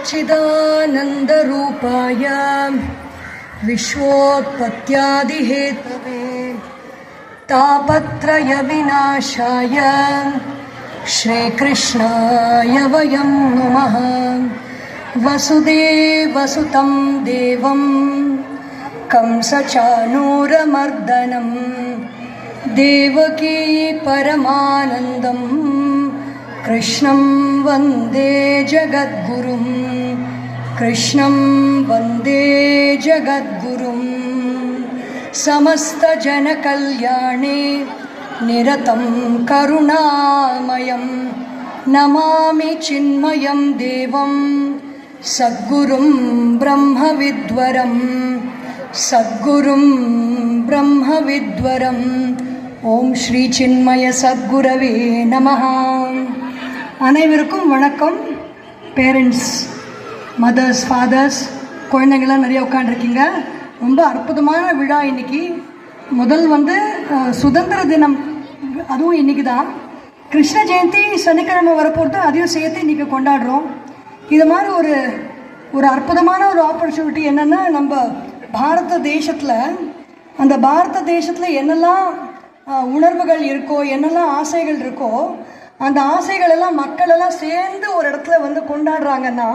सच्चिदानन्दरूपाय विश्वोत्पत्त्यादिहेतवे तापत्रयविनाशाय श्रीकृष्णाय वयं नमः। वसुदेवसुतं देवं कंसचाणूरमर्दनं देवकी परमानन्दं कृष्णं वन्दे जगद्गुरुं कृष्णं वन्दे जगद्गुरुं। समस्तजनकल्याणे निरतं करुणामयं नमामि चिन्मयं देवं सद्गुरुं ब्रह्मविद्वरं सद्गुरुं ब्रह्मविद्वरम्। ஓம் ஸ்ரீ சின்மய சத்குரவே நமஹ. அனைவருக்கும் வணக்கம். பேரண்ட்ஸ், மதர்ஸ், ஃபாதர்ஸ், குழந்தைங்கள்லாம் நிறைய உட்காந்துருக்கீங்க. ரொம்ப அற்புதமான விழா இன்னைக்கு. முதல் சுதந்திர தினம், அதுவும் இன்னைக்கு தான். கிருஷ்ண ஜெயந்தி சனிக்கிழமை வரப்போட்டு அதையும் சேர்த்து இன்றைக்கி கொண்டாடுறோம். இது மாதிரி ஒரு அற்புதமான ஒரு ஆப்பர்ச்சுனிட்டி என்னென்னா, நம்ம பாரத தேசத்தில் என்னெல்லாம் உணர்வுகள் இருக்கோ, என்னெல்லாம் ஆசைகள் இருக்கோ, அந்த ஆசைகள் எல்லாம் மக்கள் எல்லாம் சேர்ந்து ஒரு இடத்துல கொண்டாடுறாங்கன்னா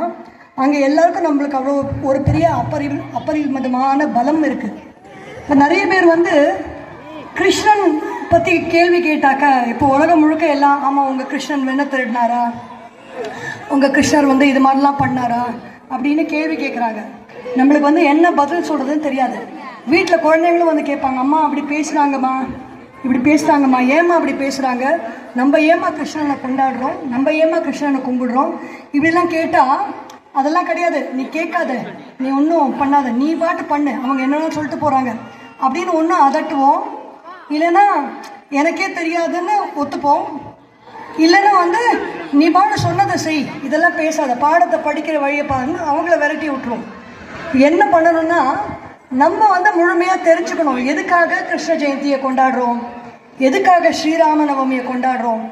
அங்கே எல்லாருக்கும் நம்மளுக்கு அவ்வளோ ஒரு பெரிய அப்பரிமிதமான பலம் இருக்குது. இப்போ நிறைய பேர் கிருஷ்ணன் பற்றி கேள்வி கேட்டாக்க, இப்போ உலகம் முழுக்க எல்லாம் ஆமாம் உங்கள் கிருஷ்ணன் வெண்ண திருடினாரா, உங்கள் கிருஷ்ணர் இது மாதிரிலாம் பண்ணாரா அப்படின்னு கேள்வி கேட்குறாங்க. நம்மளுக்கு என்ன பதில் சொல்கிறதுன்னு தெரியாது. வீட்டில் குழந்தைங்களும் கேட்பாங்க, அம்மா அப்படி பேசுகிறாங்கம்மா, இப்படி பேசுகிறாங்கம்மா, ஏம்மா அப்படி பேசுகிறாங்க, நம்ம ஏம்மா கிருஷ்ணனை கொண்டாடுறோம், நம்ம ஏம்மா கிருஷ்ணனை கும்பிடுறோம், இப்படிலாம் கேட்டால் அதெல்லாம் கிடையாது, நீ கேட்காத, நீ ஒன்றும் பண்ணாத, நீ பாட்டு பண்ணு, அவங்க என்னென்னு சொல்லிட்டு போகிறாங்க அப்படின்னு ஒன்றும் அதட்டுவோம். இல்லைன்னா எனக்கே தெரியாதுன்னு ஒத்துப்போம். இல்லைன்னா நீ பாட்டு சொன்னதை செய், இதெல்லாம் பேசாத, பாடத்தை படிக்கிற வழியை பாருன்னு அவங்கள விரட்டி விட்டுருவோம். என்ன பண்ணணும்னா, நம்ம முழுமையாக தெரிஞ்சுக்கணும், எதுக்காக கிருஷ்ண ஜெயந்தியை கொண்டாடுறோம், எதுக்காக ஸ்ரீராம நவமியை கொண்டாடுறோம்,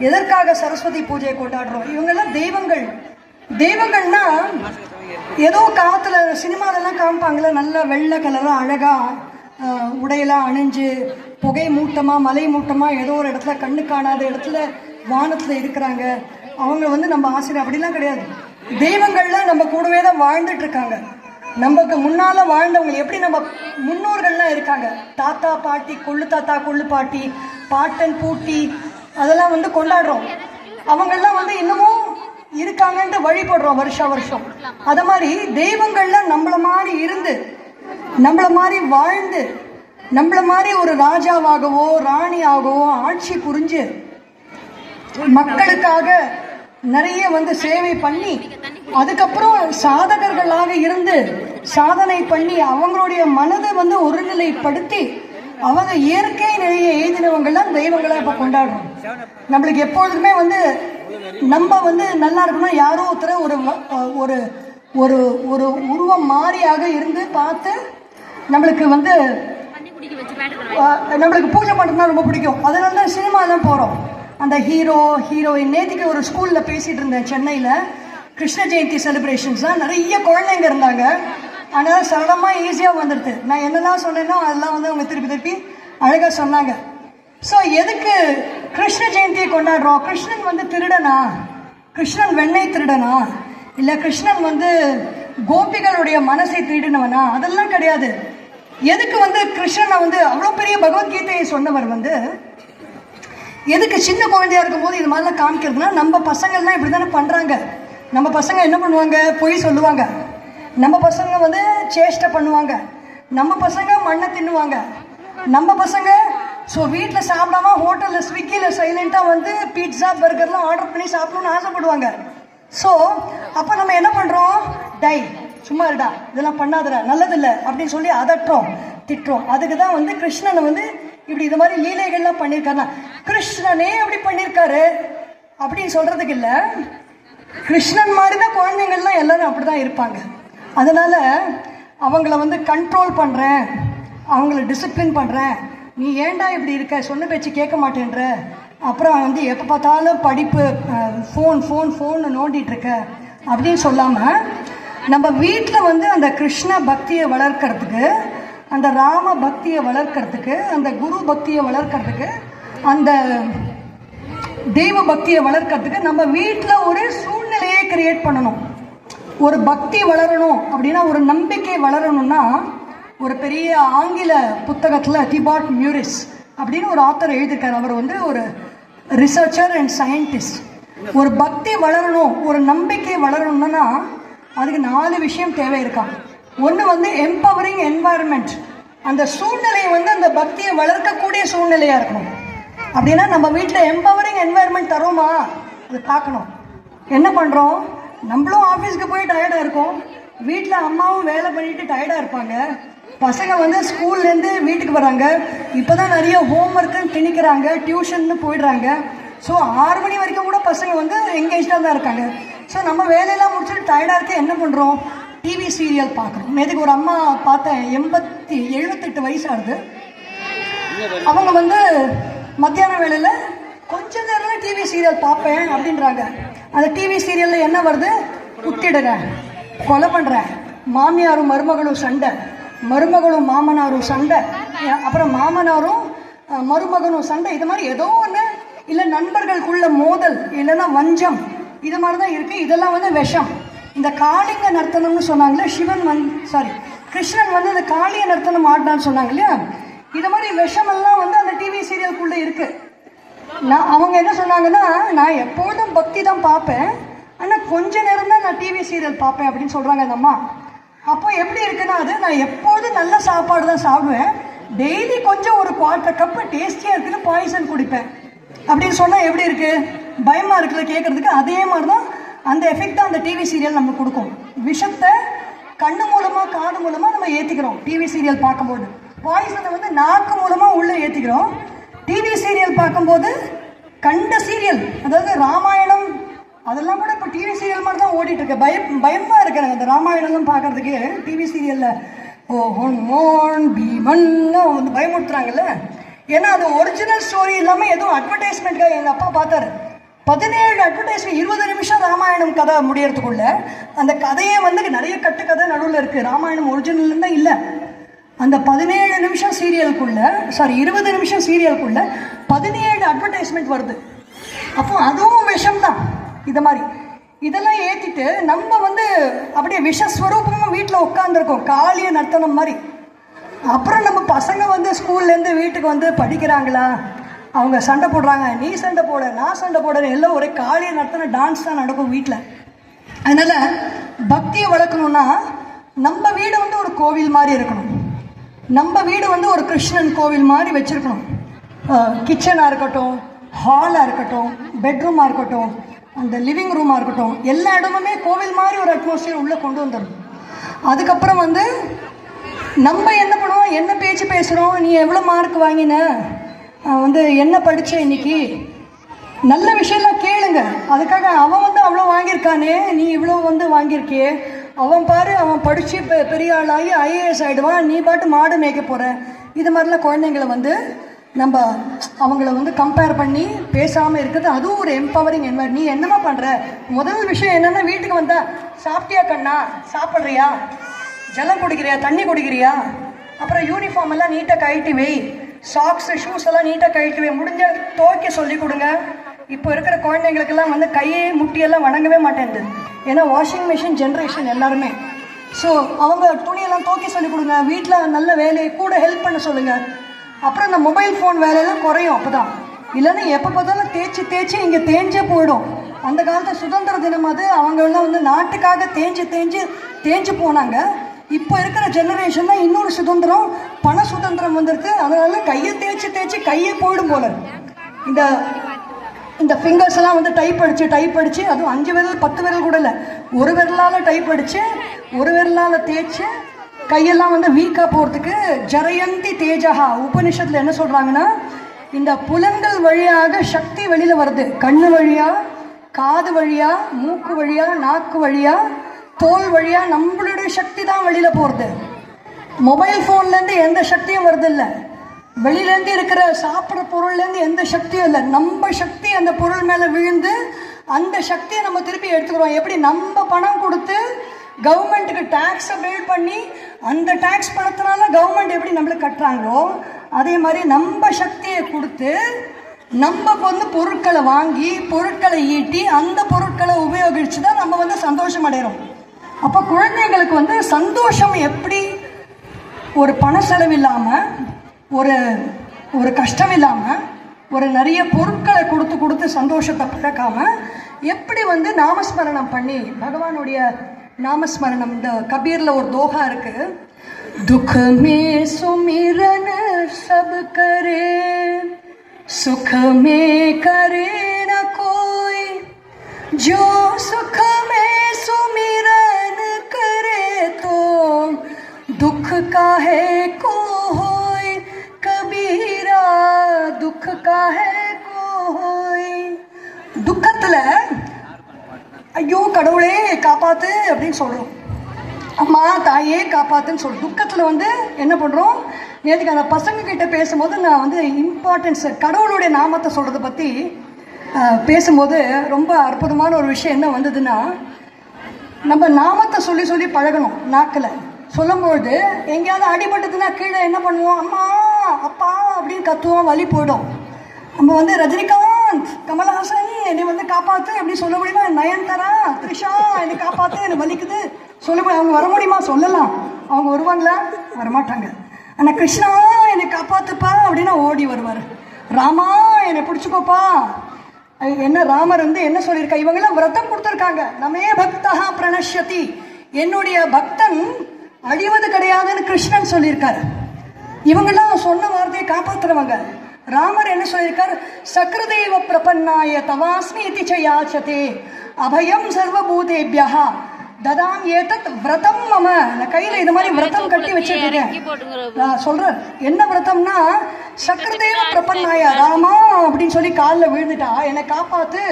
எதற்காக சரஸ்வதி பூஜையை கொண்டாடுறோம். இவங்கெல்லாம் தெய்வங்கள்னா ஏதோ காலத்தில் சினிமாலெல்லாம் காமிப்பாங்களே, நல்லா வெள்ளை கலராக அழகாக உடையெல்லாம் அணிஞ்சு புகை மூட்டமாக மலை மூட்டமாக ஏதோ ஒரு இடத்துல கண்ணு காணாத இடத்துல வானத்தில் இருக்கிறாங்க. அவங்க நம்ம ஆசிரியர் அப்படிலாம் கிடையாது. தெய்வங்கள்லாம் நம்ம கூடவே தான் வாழ்ந்துட்டு இருக்காங்க. நமக்கு முன்னால் வாழ்ந்தவங்க எப்படி நம்ம முன்னோர்கள்லாம் இருக்காங்க, தாத்தா பாட்டி, கொள்ளு தாத்தா கொள்ளு பாட்டி, பாட்டன் பூட்டி, அதெல்லாம் கொண்டாடுறோம். அவங்கெல்லாம் இன்னமும் இருக்காங்கன்ட்டு வழிபடுறோம் வருஷம். அதை மாதிரி தெய்வங்கள்லாம் நம்மளை மாதிரி இருந்து, நம்மளை மாதிரி வாழ்ந்து, நம்மளை மாதிரி ஒரு ராஜாவாகவோ ராணியாகவோ ஆட்சி புரிஞ்சு மக்களுக்காக நிறைய சேவை பண்ணி, அதுக்கப்புறம் சாதகர்களாக இருந்து சாதனை பண்ணி அவங்களுடைய மனதை ஒருநிலைப்படுத்தி அவங்க இயற்கை நிலையை எழுதினவங்கெல்லாம் தெய்வங்களா இப்போ கொண்டாடுறோம். நம்மளுக்கு எப்பொழுதுமே நம்ம நல்லா இருக்கணும், யாரோ ஒருத்தர் ஒரு ஒரு ஒரு உருவம் மாறியாக இருந்து பார்த்து நம்மளுக்கு நம்மளுக்கு பூஜை பண்ணுறதுனா ரொம்ப பிடிக்கும். அதனால தான் சினிமா தான் போகிறோம். அந்த ஹீரோயின் நேற்றுக்கு ஒரு ஸ்கூலில் பேசிகிட்டு இருந்தேன் சென்னையில். கிருஷ்ண ஜெயந்தி செலிப்ரேஷன்ஸ்லாம் நிறைய குழந்தைங்க இருந்தாங்க. அதனால் சரளமாக ஈஸியாக வந்துடுது. நான் என்னெல்லாம் சொன்னேனோ அதெல்லாம் அவங்க திருப்பி அழகாக சொன்னாங்க. ஸோ எதுக்கு கிருஷ்ண ஜெயந்தியை கொண்டாடுறோம்? கிருஷ்ணன் திருடனா, கிருஷ்ணன் வெண்ணெய் திருடனா, இல்லை கிருஷ்ணன் கோபிகளுடைய மனசை திருடினவனா, அதெல்லாம் கிடையாது. எதுக்கு கிருஷ்ணனை அவ்வளோ பெரிய பகவத்கீதையை சொன்னவர் எதுக்கு சின்ன குழந்தையா இருக்கும்போது இது மாதிரிலாம் காமிக்கிறதுனா, நம்ம பசங்கள்லாம் இப்படி தானே பண்ணுறாங்க. நம்ம பசங்க என்ன பண்ணுவாங்க, பொய் சொல்லுவாங்க. நம்ம பசங்க சேஷ்டை பண்ணுவாங்க. நம்ம பசங்க மண்ணை தின்னுவாங்க. நம்ம பசங்க வீட்டில் சாப்பிடாம ஹோட்டலில் ஸ்விக்கியில் சைலண்ட்டாக பீட்சா பர்கர்லாம் ஆர்டர் பண்ணி சாப்பிடணும்னு ஆசைப்படுவாங்க. ஸோ அப்போ நம்ம என்ன பண்ணுறோம், சும்மா இருடா, இதெல்லாம் பண்ணாதடா, நல்லதில்லை அப்படின்னு சொல்லி அதட்டுறோம், திட்டுறோம். அதுக்கு தான் கிருஷ்ணனை இப்படி இது மாதிரி லீலைகள்லாம் பண்ணியிருக்காருனா, கிருஷ்ணனே அப்படி பண்ணியிருக்காரு அப்படின்னு சொல்கிறதுக்கு இல்லை. கிருஷ்ணன் மாதிரி தான் குழந்தைங்கள்லாம் எல்லாரும் அப்படி தான் இருப்பாங்க. அதனால் அவங்கள கண்ட்ரோல் பண்ணுறேன், அவங்கள டிசிப்ளின் பண்ணுறேன், நீ ஏன்டா இப்படி இருக்க, சொன்ன பேச்சு கேட்க மாட்டேன்ற, அப்புறம் எப்போ பார்த்தாலும் படிப்பு, ஃபோன் நோண்டிகிட்ருக்க, அப்படின்னு சொல்லாமல் நம்ம வீட்டில் வந்து அந்த கிருஷ்ண பக்தியை வளர்க்கறதுக்கு, அந்த ராம பக்தியை வளர்க்கறதுக்கு, அந்த குரு பக்தியை வளர்க்கறதுக்கு, அந்த தெய்வ பக்தியை வளர்க்கறதுக்கு நம்ம வீட்டில் ஒரு சூழ்நிலையை கிரியேட் பண்ணணும். ஒரு பக்தி வளரணும் அப்படின்னா, ஒரு நம்பிக்கை வளரணும்னா, ஒரு பெரிய ஆங்கில புத்தகத்தில் திபாட் மியூரிஸ் அப்படின்னு ஒரு ஆத்தர் எழுதியிருக்கார். அவர் வந்து ஒரு ரிசர்ச்சர் அண்ட் சயின்டிஸ்ட். ஒரு பக்தி வளரணும், ஒரு நம்பிக்கை வளரணும்னா அதுக்கு 4 விஷயம் தேவை இருக்கான். ஒன்று வந்து எம்பவரிங் என்வாயர்மெண்ட். அந்த சூழ்நிலையை வந்து அந்த பக்தியை வளர்க்கக்கூடிய சூழ்நிலையாக இருக்கணும். அப்படின்னா நம்ம வீட்டில் எம்பவரிங் என்வாயர்மெண்ட் தரோமா அது பார்க்கணும். என்ன பண்ணுறோம், நம்மளும் ஆஃபீஸ்க்கு போய் டயர்டாக இருக்கோம், வீட்டில் அம்மாவும் வேலை பண்ணிட்டு டயர்டாக இருப்பாங்க, பசங்க வந்து ஸ்கூல்லேருந்து வீட்டுக்கு வராங்க, இப்போ தான் நிறைய ஹோம் ஒர்க்குன்னு திணிக்கிறாங்க, டியூஷன்னு போயிடுறாங்க. ஸோ 6 மணி வரைக்கும் கூட பசங்க வந்து எங்கேஜாக தான் இருக்காங்க. ஸோ நம்ம வேலையெல்லாம் முடிச்சுட்டு டயர்டாக இருக்க என்ன பண்ணுறோம், டிவி சீரியல் பார்க்குறோம். நேற்றுக்கு ஒரு அம்மா பார்த்தேன், 78 வயசாகுது. அவங்க வந்து மத்தியான வேளையில் கொஞ்ச நேரம் டிவி சீரியல் பார்ப்பேன் அப்படின்றாங்க. அந்த டிவி சீரியலில் என்ன வருது, குத்திடுறேன், கொலை பண்ணுறேன், மாமியாரும் மருமகளும் சண்டை, மருமகளும் மாமனாரும் சண்டை, அப்புறம் மாமனாரும் மருமகனும் சண்டை, இது மாதிரி ஏதோ ஒன்று, இல்லை நண்பர்களுக்குள்ள மோதல், இல்லைன்னா வஞ்சம், இது மாதிரி தான் இருக்குது. இதெல்லாம் வந்து விஷம். இந்த காளிங்க நர்த்தனம்னு சொன்னாங்களே, கிருஷ்ணன் வந்து இந்த காளிய நர்த்தனம் ஆடினான்னு சொன்னாங்க இல்லையா, இது மாதிரி விஷமெல்லாம் வந்து அந்த டிவி சீரியலுக்குள்ளே இருக்குது. அவங்க என்ன சொன்னாங்கன்னா, நான் எப்பொழுதும் பக்தி தான் பார்ப்பேன், ஆனால் கொஞ்ச நேரம் தான் நான் டிவி சீரியல் பார்ப்பேன் அப்படின்னு சொல்கிறாங்க அந்த அம்மா. அப்போ எப்படி இருக்குன்னா, அது நான் எப்போதும் நல்ல சாப்பாடு தான் சாப்பிடுவேன், டெய்லி கொஞ்சம் ஒரு 1/4 கப்பு டேஸ்டியாக இருக்குன்னு பாய்சன் குடிப்பேன் அப்படின்னு சொன்னால் எப்படி இருக்குது, பயமாக இருக்குல்ல கேட்குறதுக்கு. அதே மாதிரி தான் அந்த எஃபெக்ட் தான் அந்த டிவி சீரியல் நமக்கு கொடுக்கும். விஷத்தை கண்ணு மூலமாக காது மூலமாக நம்ம ஏற்றிக்கிறோம் டிவி சீரியல் பார்க்கும்போது, பாய்சனை வந்து நாக்கு மூலமாக உள்ளே ஏற்றிக்கிறோம். டிவி சீரியல் பார்க்கும்போது கண்ட சீரியல், அதாவது ராமாயணம் அதெல்லாம் கூட இப்போ டிவி சீரியல் மாதிரி தான் ஓடிட்டுருக்கு. பயமாக இருக்கிறாங்க அந்த ராமாயணம்லாம் பார்க்குறதுக்கு. டிவி சீரியலில் ஹனுமான் பீமன்லாம் வந்து பயமுறுத்துறாங்கல்ல, ஏன்னா அது ஒரிஜினல் ஸ்டோரி இல்லாமல் எதுவும் அட்வர்டைஸ்மெண்ட்காக எங்கள் அப்பா பார்த்தாரு. 17 அட்வர்டைஸ்மெண்ட், 20 நிமிஷம் ராமாயணம் கதை முடியறதுக்குள்ள அந்த கதையே வந்து நிறைய கட்டுக்கதை நடுவில் இருக்குது. ராமாயணம் ஒரிஜினல் தான் இல்லை. அந்த 17 நிமிஷம் சீரியலுக்குள்ள 20 நிமிஷம் சீரியலுக்குள்ள 17 அட்வர்டைஸ்மெண்ட் வருது. அப்போ அதுவும் விஷம் தான். இதை மாதிரி இதெல்லாம் ஏற்றிட்டு நம்ம வந்து அப்படியே விஷஸ்வரூபமாக வீட்டில் உட்காந்துருக்கோம், காளிய நர்த்தனம் மாதிரி. அப்புறம் நம்ம பசங்க வந்து ஸ்கூல்லேருந்து வீட்டுக்கு வந்து படிக்கிறாங்களா, அவங்க சண்டை போடுறாங்க, நீ சண்டை போட நான் சண்டை போடுறேன், எல்லாம் ஒரே காளிய நர்த்தன டான்ஸ் தான் நடக்கும் வீட்டில். அதனால் பக்தியை வளர்க்கணுன்னா நம்ம வீடு வந்து ஒரு கோவில் மாதிரி இருக்கணும். நம்ம வீடு வந்து ஒரு கிருஷ்ணன் கோவில் மாதிரி வச்சுருக்கணும். கிச்சனாக இருக்கட்டும், ஹாலாக இருக்கட்டும், பெட்ரூமாக இருக்கட்டும், அந்த லிவிங் ரூமாக இருக்கட்டும், எல்லா இடமுமே கோவில் மாதிரி ஒரு அட்மாஸ்பியர் உள்ளே கொண்டு வந்துடும். அதுக்கப்புறம் வந்து நம்ம என்ன பண்ணுவோம், என்ன பேச்சு பேசுகிறோம், நீ எவ்வளோ மார்க் வாங்கின, வந்து என்ன படித்த இன்னைக்கு, நல்ல விஷயம்லாம் கேளுங்க. அதுக்காக அவன் வந்து அவ்வளோ வாங்கியிருக்கானே, நீ இவ்வளோ வந்து வாங்கியிருக்கியே, அவன் பாரு அவன் படித்து பெரிய ஆளாகி IAS ஆகிடுவான், நீ பாட்டு மாடு மேய்க்க போகிற, இது மாதிரிலாம் குழந்தைங்களை வந்து நம்ம அவங்கள வந்து கம்பேர் பண்ணி பேசாமல் இருக்கிறது, அதுவும் ஒரு எம்பவரிங் என்வாயர்மெண்ட். நீ என்னமா பண்ணுற, முதல் விஷயம் என்னென்னா, வீட்டுக்கு வந்தால் சாப்பிட்டியா கண்ணா, சாப்பிட்றியா, ஜலம் குடிக்கிறியா, தண்ணி குடிக்கிறியா, அப்புறம் யூனிஃபார்ம் எல்லாம் நீட்டாக கழட்டி வை, சாக்ஸு ஷூஸ் எல்லாம் நீட்டாக கழட்டி வை, முடிஞ்ச துவைக்க சொல்லி கொடுங்க. இப்போ இருக்கிற குழந்தைங்களுக்கெல்லாம் வந்து கையை முட்டியெல்லாம் வணங்கவே மாட்டேங்குது, ஏன்னா வாஷிங் மிஷின் ஜென்ரேஷன் எல்லாருமே. ஸோ அவங்க துணியெல்லாம் துவைக்க சொல்லி கொடுங்க, வீட்டில் நல்ல வேலையை கூட ஹெல்ப் பண்ண சொல்லுங்கள். அப்புறம் இந்த மொபைல் ஃபோன் வேலையெல்லாம் குறையும். அப்போ தான், இல்லைன்னா எப்போ பார்த்தாலும் தேய்ச்சி இங்கே தேஞ்சே போயிடும். அந்த காலத்தில் சுதந்திர தினம் அது அவங்கெல்லாம் வந்து நாட்டுக்காக தேஞ்சு போனாங்க. இப்போ இருக்கிற ஜெனரேஷன் தான் இன்னொரு சுதந்திரம், பண சுதந்திரம் வந்திருக்கு. அதனால கையை தேய்ச்சி கையே போயிடும் போல. இந்த ஃபிங்கர்ஸ் எல்லாம் வந்து டைப் அடித்து அதுவும் 5 விரல் 10 விரல் கூட இல்லை, ஒரு விரலால் டைப் அடித்து ஒரு விரலால் தேய்ச்சி கையெல்லாம் வந்து வீக்காக போகிறதுக்கு ஜரயந்தி தேஜகா உபனிஷத்தில் என்ன சொல்கிறாங்கன்னா, இந்த புலன்கள் வழியாக சக்தி வெளியில் வருது. கண்ணு வழியாக, காது வழியாக, மூக்கு வழியாக, நாக்கு வழியாக, தோல் வழியாக நம்மளுடைய சக்தி தான் வெளியில் போகிறது. மொபைல் ஃபோன்லேருந்து எந்த சக்தியும் வருது இல்லை, வெளியிலேருந்து இருக்கிற சாப்பிட்ற பொருள்லேருந்து எந்த சக்தியும் இல்லை. நம்ம சக்தி அந்த பொருள் மேலே விழுந்து அந்த சக்தியை நம்ம திருப்பி எடுத்துக்கிறோம். எப்படி நம்ம பணம் கொடுத்து கவர்மெண்ட்டுக்கு டேக்ஸை பில்ட் பண்ணி அந்த டேக்ஸ் பணத்தினால கவர்மெண்ட் எப்படி நம்மளுக்கு கட்டுறாங்களோ அதே மாதிரி நம்ம சக்தியை கொடுத்து நம்ம வந்து பொருட்களை வாங்கி பொருட்களை ஈட்டி அந்த பொருட்களை உபயோகிச்சு தான் நம்ம வந்து சந்தோஷம் அடைகிறோம். அப்போ குழந்தைங்களுக்கு வந்து சந்தோஷம் எப்படி ஒரு பண செலவு இல்லாமல் ஒரு ஒரு கஷ்டம் இல்லாமல் ஒரு நிறைய பொருட்களை கொடுத்து கொடுத்து சந்தோஷத்தை பழக்காமல் எப்படி வந்து நாமஸ்மரணம் பண்ணி பகவானுடைய நாமஸ்மரணம். இந்த கபீரில் ஒரு தோகா இருக்கு, துக் மே சுமிரன் சப் கரே सुख में करे न कोई, जो सुख में सुमिरन करे तो दुख काहे को होय, कबीरा दुख काहे को होय. துக்கத்துல ஐயோ கடவுளே காப்பாத்து அப்படின்னு சொல்றோம், அம்மா தாயே காப்பாத்துன்னு சொல்றோம். துக்கத்துல வந்து என்ன பண்றோம், நேற்றுக்கு அந்த பசங்க கிட்ட பேசும்போது நான் வந்து இம்பார்ட்டன்ஸ் கடவுளுடைய நாமத்தை சொல்கிறத பற்றி பேசும்போது ரொம்ப அற்புதமான ஒரு விஷயம் என்ன வந்ததுன்னா, நம்ம நாமத்தை சொல்லி சொல்லி பழகணும். நாக்கில் சொல்லும்பொழுது எங்கேயாவது அடிபட்டதுன்னா கீழே என்ன பண்ணுவோம், அம்மா அப்பா அப்படின்னு கத்துவோம், வலி போயிடும். நம்ம வந்து ரஜினிகாந்த் கமல்ஹாசன் என்னை வந்து காப்பாற்று அப்படி சொல்ல முடியுமா, நயன்தாரா த்ரிஷா என்னை காப்பாற்று என்னை வலிக்குது சொல்ல முடியும். அவங்க வர முடியுமா, சொல்லலாம். அவங்க வருவாங்களா, வரமாட்டாங்க. ஆனால் கிருஷ்ணா என்னை காப்பாற்றுப்பா அப்படின்னா ஓடி வருவார். ராமா என்னை பிடிச்சிக்கோப்பா. என்ன ராமர் வந்து என்ன சொல்லியிருக்கா, இவங்கெல்லாம் விரதம் கொடுத்துருக்காங்க. நமே பக்தா பிரணஷ்யதி, என்னுடைய பக்தன் அழிவது கிடையாதுன்னு கிருஷ்ணன் சொல்லியிருக்காரு. இவங்கெல்லாம் சொன்ன வார்த்தையை காப்பாற்றுறவங்க. ராமர் என்ன சொல்லியிருக்கார், சக்ரதேவ பிரபன்னாய தவாஸ்மி இதி ச யாச்சதே அபயம் சர்வபூதேபியா ததாம் ஏதத் விரதம் மம. நான் கையில் இது மாதிரி விரதம் கட்டி வச்சிருக்கேன். நான் சொல்றேன் என்ன விரதம்னா, சக்கரதேவ பிரபன்னாய ராமா அப்படின்னு சொல்லி காலில் விழுந்துட்டா என்னை காப்பாத்து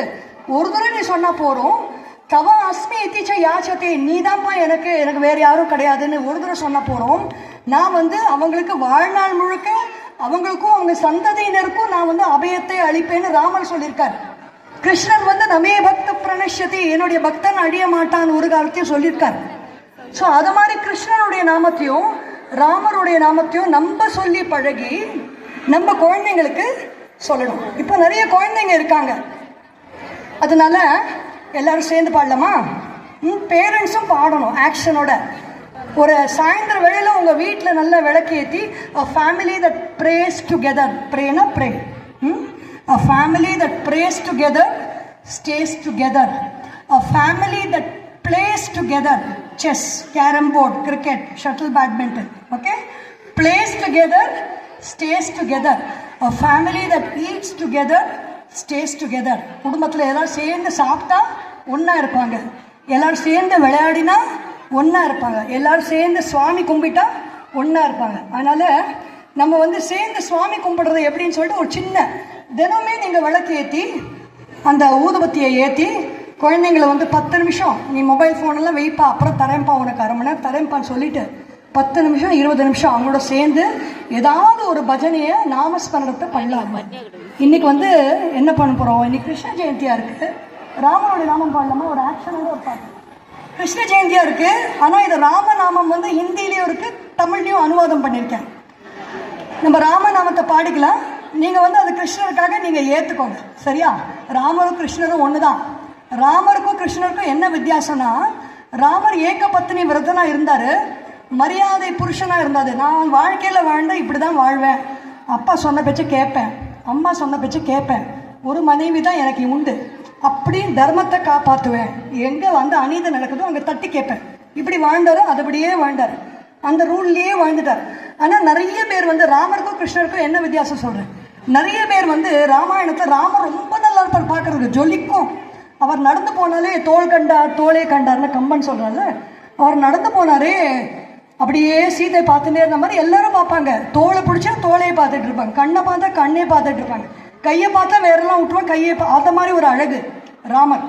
ஒரு தடவை நீ சொன்னா போறோம். தவா அஸ்மி இத்திச்ச யாச்சதே, நீ தான்ப்பா எனக்கு வேற யாரும் கிடையாதுன்னு ஒரு தடவை சொன்னா போறோம். நான் வந்து அவங்களுக்கு வாழ்நாள் முழுக்க அவங்களுக்கும் அவங்க சந்ததியினருக்கும் நான் வந்து அபயத்தை அளிப்பேன்னு ராமர் சொல்லியிருக்கார். கிருஷ்ணன் வந்து நமே பக்த பிரணஷ்யதி, என்னுடைய பக்தன் அழிய மாட்டான்னு ஒரு காலத்தையும் சொல்லியிருக்கார். ஸோ அது மாதிரி கிருஷ்ணனுடைய நாமத்தையும் ராமருடைய நாமத்தையும் நம்ம சொல்லி பழகி நம்ம குழந்தைங்களுக்கு சொல்லணும். இப்போ நிறைய குழந்தைங்க இருக்காங்க, அதனால எல்லாரும் சேர்ந்து பாடலாமா? பேரண்ட்ஸும் பாடணும் ஆக்ஷனோட. ஒரு சாயந்தர வேளையில் உங்கள் வீட்டில் நல்லா விளக்கேற்றி a family that prays together, prayனா pray, a family that prays together stays together, a family that plays together, chess, carom board, cricket, shuttle, badminton, okay, plays together stays together, a family that eats together stays together. குடும்பத்தில் எல்லாரும் சேர்ந்து சாப்பிட்டா ஒன்றா இருப்பாங்க, எல்லாரும் சேர்ந்து விளையாடினா ஒன்றா இருப்பாங்க, எல்லாரும் சேர்ந்து சுவாமி கும்பிட்டா ஒன்றா இருப்பாங்க. அதனால் நம்ம வந்து சேர்ந்து சுவாமி கும்பிடுறது எப்படின்னு சொல்லிட்டு ஒரு சின்ன தினமே நீங்கள் விளக்கு ஏற்றி அந்த ஊதுபத்தியை ஏற்றி குழந்தைங்களை வந்து 10 நிமிஷம் நீ மொபைல் ஃபோனெல்லாம் வைப்பா, அப்புறம் தரேன்ப்பா உனக்கு அரை மணி நேரம் தரேன்ப்பான்னு சொல்லிட்டு 10 நிமிஷம் 20 நிமிஷம் அவங்களோட சேர்ந்து ஏதாவது ஒரு பஜனையை நாமஸ்மரணத்தை பண்ணலாம். இன்னைக்கு வந்து என்ன பண்ண போகிறோம், இன்னைக்கு கிருஷ்ண ஜெயந்தியாக இருக்குது, ராமனுடைய நாமம் பாடலாமா? ஒரு ஆக்ஷனோட ஒரு பாட்டு. கிருஷ்ண ஜெயந்தியாக இருக்குது, ஆனால் இது ராமநாமம் வந்து ஹிந்திலையும் இருக்குது, தமிழ்லையும் அனுவாதம் பண்ணியிருக்கேன். நம்ம ராமநாமத்தை பாடிக்கலாம். நீங்கள் வந்து அது கிருஷ்ணருக்காக நீங்கள் ஏற்றுக்கோங்க, சரியா? ராமரும் கிருஷ்ணரும் ஒன்று தான். ராமருக்கும் கிருஷ்ணருக்கும் என்ன வித்தியாசம்னா, ராமர் ஏக பத்தினி விரதனாக இருந்தார், மரியாதை புருஷனாக இருந்தார். நான் வாழ்க்கையில் வாழ்ந்தால் இப்படி தான் வாழ்வேன், அப்பா சொன்ன பேச்சு கேட்பேன், அம்மா சொன்ன பேச்சு கேட்பேன், ஒரு மனைவி தான் எனக்கு உண்டு, அப்படின்னு தர்மத்தை காப்பாற்றுவேன், எங்கே வந்து அநீதி நடக்குதோ அங்கே தட்டி கேட்பேன், இப்படி வாழ்ந்தார். அதுபடியே வாழ்ந்தார், அந்த ரூல்லையே வாழ்ந்துட்டார். ஆனால் நிறைய பேர் வந்து ராமருக்கும் கிருஷ்ணருக்கும் என்ன வித்தியாசம் சொல்கிறேன், நிறைய பேர் வந்து ராமாயணத்தை ராமர் ரொம்ப நல்லா இருப்பார் பார்க்குறதுக்கு, ஜொலிக்கும். அவர் நடந்து போனாலே தோள் கண்டார் தோளே கண்டார்னு கம்பன் சொல்கிறாரு. அவர் நடந்து போனாரே அப்படியே சீதை பார்த்துட்டே இருந்த மாதிரி எல்லாரும் பார்ப்பாங்க. தோளை பிடிச்சா தோளையை பார்த்துட்டு இருப்பாங்க, கண்ணை பார்த்தா கண்ணே பார்த்துட்டு இருப்பாங்க, கையை பார்த்தா வேறெல்லாம் விட்டுருவாங்க, கையை அந்த மாதிரி ஒரு அழகு ராமர்.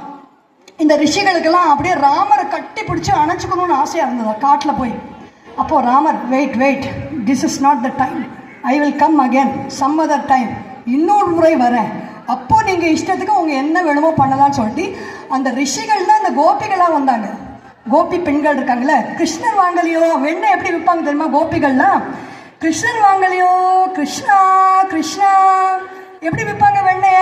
இந்த ரிஷிகளுக்கெல்லாம் அப்படியே ராமரை கட்டி பிடிச்சி அணைச்சிக்கணும்னு ஆசையாக இருந்தது காட்டில் போய். அப்போது Ramar wait wait, this is not the time, I will come again some other time, இன்னொரு முறை வரேன், அப்போ நீங்க இஷ்டத்துக்கு உங்க என்ன வேணுமோ பண்ணலாம்னு சொல்லிட்டு அந்த ரிஷிகள் தான் அந்த கோபிகளா வந்தாங்க. கோபி பெண்கள் இருக்காங்கல்ல, கிருஷ்ணர் வாங்கலையோ வெண்ணெய் எப்படி விற்பாங்க தெரியுமா கோபிகள்லாம்? கிருஷ்ணர் வாங்கலையோ கிருஷ்ணா கிருஷ்ணா எப்படி விற்பாங்க வெண்ணெய?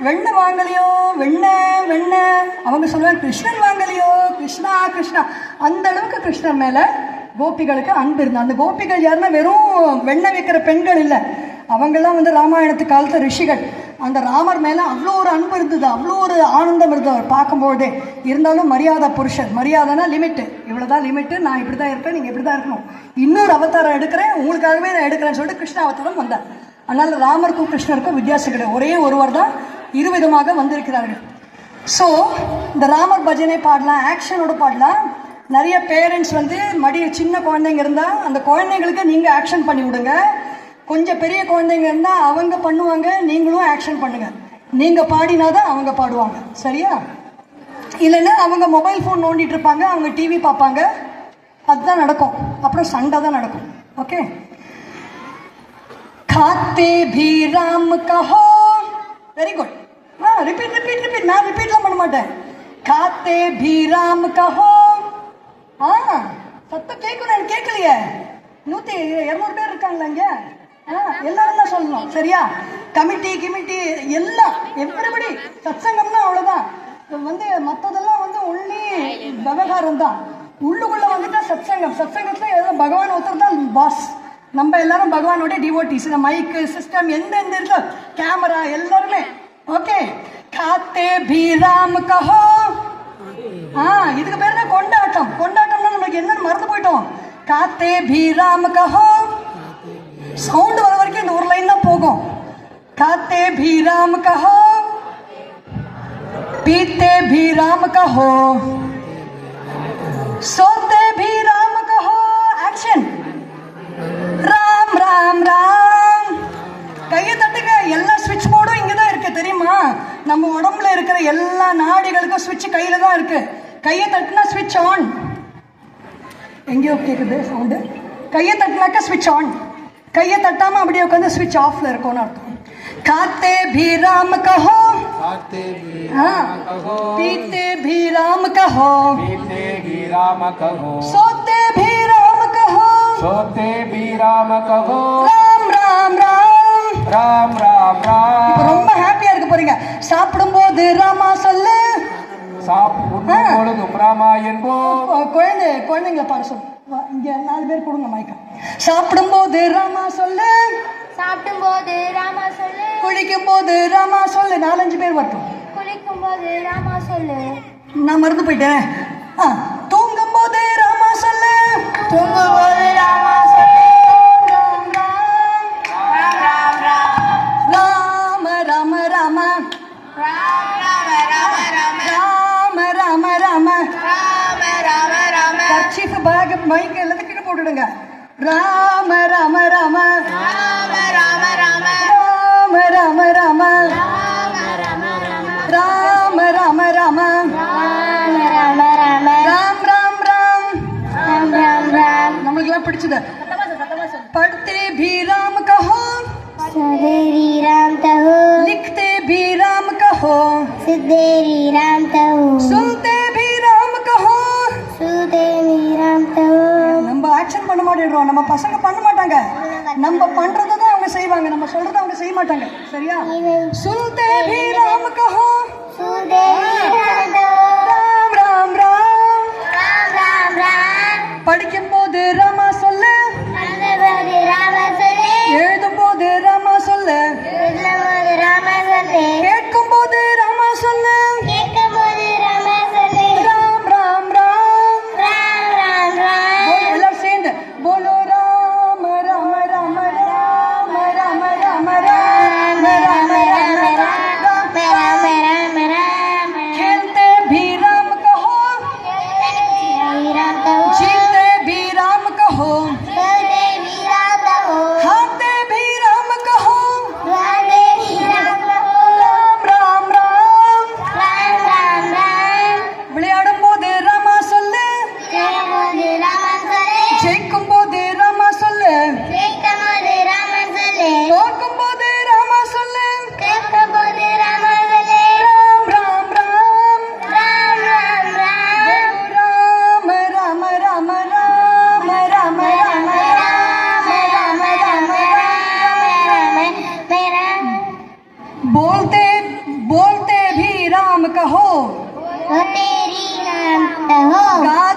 வெண்ணெய் வாங்கலையோ வெண்ணெய் வெண்ணெய். அவங்க சொல்லுவாங்க கிருஷ்ணர் வாங்கலையோ கிருஷ்ணா கிருஷ்ணா. அந்த அளவுக்கு கிருஷ்ணர் மேல கோபிகளுக்கு அன்பு இருந்தது. அந்த கோபிகள் யாருன்னா வெறும் வெண்ணெய் விற்கிற பெண்கள் இல்லை, அவங்கெல்லாம் வந்து ராமாயணத்து காலத்து ரிஷிகள். அந்த ராமர் மேலே அவ்வளோ ஒரு அன்பு இருந்தது, அவ்வளோ ஒரு ஆனந்தம் இருந்தது அவர் பார்க்கும்போதே. இருந்தாலும் மரியாதை புருஷன், மரியாதைனா லிமிட்டு, இவ்வளோதான் லிமிட்டு, நான் இப்படி தான் இருப்பேன், நீங்கள் இப்படி தான் இருக்கணும், இன்னொரு அவதாரம் எடுக்கிறேன் உங்களுக்காகவே நான் எடுக்கிறேன்னு சொல்லிட்டு கிருஷ்ண அவதாரம் வந்தார். அதனால் ராமருக்கும் கிருஷ்ணருக்கும் வித்தியாசம் கிடையாது, ஒரே ஒருவர் தான் இருவிதமாக வந்திருக்கிறார்கள். ஸோ இந்த ராமர் பஜனை பாடலாம், ஆக்ஷனோட பாடலாம். நிறைய பேரண்ட்ஸ் வந்து சின்ன குழந்தைங்க இருந்தால் அந்த குழந்தைங்களுக்கு நீங்கள் ஆக்ஷன் பண்ணி விடுங்க. கொஞ்சம் பெரிய குழந்தைங்க இருந்தால் அவங்க பண்ணுவாங்க, நீங்களும் ஆக்ஷன் பண்ணுங்க. நீங்கள் பாடினாதான் அவங்க பாடுவாங்க, சரியா? இல்லைன்னா அவங்க மொபைல் ஃபோன் நோண்டிட்டு இருப்பாங்க, அவங்க டிவி பார்ப்பாங்க, அதுதான் நடக்கும். அப்புறம் சண்டை தான் நடக்கும். ஓகே, खाते भी राम कहो. Very good. Repeat repeat repeat. நான் ரிப்பீட்லாம் பண்ண மாட்டேன். खाते भी राम कहो. சத்தம் கேட்கணும், எனக்கு கேட்கலையே. 100-200 பேர் இருக்காங்களா இங்க? எல்லாரும் தான் சொல்லணும், சரியா? கமிட்டி எல்லாம் எவ்ரிபடி. சத்சங்கம்னா அவ்வளோதான். வந்து மற்றதெல்லாம் வந்து ஒன்லி விவகாரம் தான். உள்ளுக்குள்ள வந்துட்டா சத்சங்கம். சத்சங்கத்தில் எல்லாம் பகவான் ஒருத்தர் தான் பாஸ். நம்ம எல்லாரும் பகவானோட டிவோட்டிஸ். இந்த மைக்கு சிஸ்டம் எந்த இருக்கு, கேமரா எல்லாருமே. ஓகே, காத்தே பி ராம் கஹோ. இதுக்கு பேர் தான் கொண்டாட்டம். கொண்டாட்டம்னா நம்மளுக்கு என்னன்னு மறந்து போயிட்டோம். காத்தே பி ராம் கஹோ. சவுண்ட் வர வரைக்கும் இந்த ஒரு லைன் தான் போகும். காத்தே भी राम कहो, पीते भी राम कहो, सोते भी राम कहो. ஆக்ஷன். ராம் ராம் ராம். கையை தட்டுங்க. எல்லா ஸ்விட்ச் போர்டும் இங்கே தான் இருக்கு, தெரியுமா? நம்ம உடம்புல இருக்கிற எல்லா நாடிகளுக்கும் ஸ்விட்ச் கையில தான் இருக்கு. கையை தட்டுனா ஸ்விட்ச் ஆன். எங்கேயோ கேட்குது சவுண்டு. கையை தட்டினாக்க ஸ்விட்ச் ஆன், கையை தட்டாம அப்படியே உட்காந்து ஸ்விட்ச் ஆஃப்ல இருக்கும்னு அர்த்தம். खाते भी राम कहो, पीते भी राम कहो, सोते भी राम कहो, राम राम राम राम राम राम. இப்போ ரொம்ப ஹாப்பியா இருக்க போறீங்க. சாப்பிடும்போது ராமா சொல்லு. சாப்பிடும் ராமா என்போம். குழந்தைங்களை பாட சொல்லு. இங்க 4 பேர் கொடுங்க மைக்கா. சாப்பிடும்போது ராமா சொல்லு, சாப்பிடும்போது ராமா சொல்லு, குளிக்கும் போது ராமா சொல்லு. 4-5 பேர் வரட்டும். குளிக்கும் போது ராமா சொல்லு. நான் மறந்து போயிட்டேன். தூங்கும் போது ராமா சொல்லு, தூங்கும் போது ராமா சொல்லு. Ram Ram Ram Ram Ram. Rama Rama Rama Rama Rama Rama Rama. Rama Rama Rama. Rama Rama Rama. Handkerchief bag mic எல்லாத்தையும் கீழே போட்டுடுங்க. ராம ராம ராம. ராம ராம ராம. ராம ராம ராம. ராம ராம ராம. ராம ராம ராம. ராம ராம ராம. ராம் ராம் ராம். ராம் ராம் ராம். நம்மளுக்கெல்லாம் பிடிச்சது. पढ़ते भी राम कहो, सदेरी राम तहो, लिखते भी राम कहो, सिद्धेरी राम तहो, सुनते भी राम कहो. सुदेवी राम तहो. நம்ம ஆக்ஷன் பண்ண மாட்டேன்றோம். நம்ம பசங்க பண்ண மாட்டாங்க. நம்ம பண்றதை தான் அவங்க செய்வாங்க, நம்ம சொல்றதை அவங்க செய்ய மாட்டாங்க, சரியா? सुनते भी राम कहो, सुदेवी राम तहो. राम राम राम. राम राम राम. படிக்கும் போது ராமா சொல்லு, அந்தபோது ராம சொல்லு, எழுதும் போது ராமா சொல்லு, எழுதும்போது ராம சொல்லு, கேட்கும் போது ராமா சொல்லு. கேட்கும்போது ராம சொல்லு. ராம் ராம் ராம். ராம் ராம் ராம். எல்லாரும் சேர்ந்து போலோ ராம ராம ராம ராம ராம ராம ராம ராம ராம ராம. ராம ராம ராம. खेलते भी राम कहो, राम तहो, जीते भी राम कहो. बोलते बोलते भी राम कहो तो तेरी नाम कहो गा